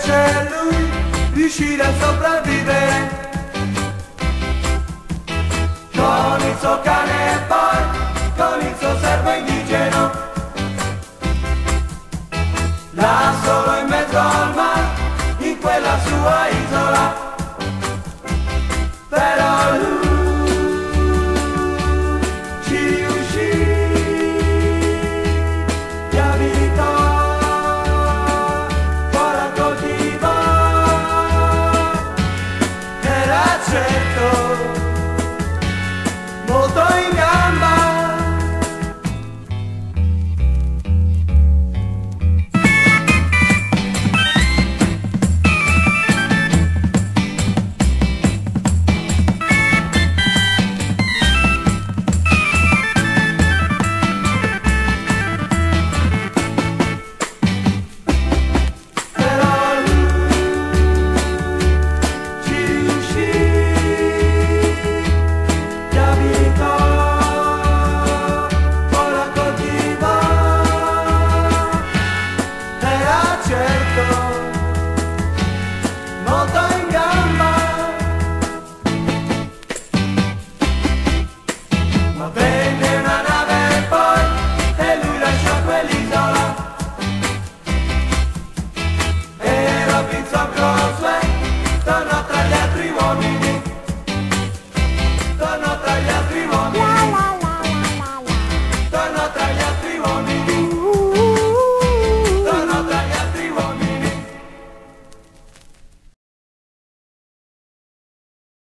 se lui riuscire a sopravvivere con il suo cane e poi con il suo servo indigeno, là solo in mezzo al mare, in quella sua isola. Però lui ci riuscì, gli abitò, poi la coltivò, era certo molto in gamba. Certo, molto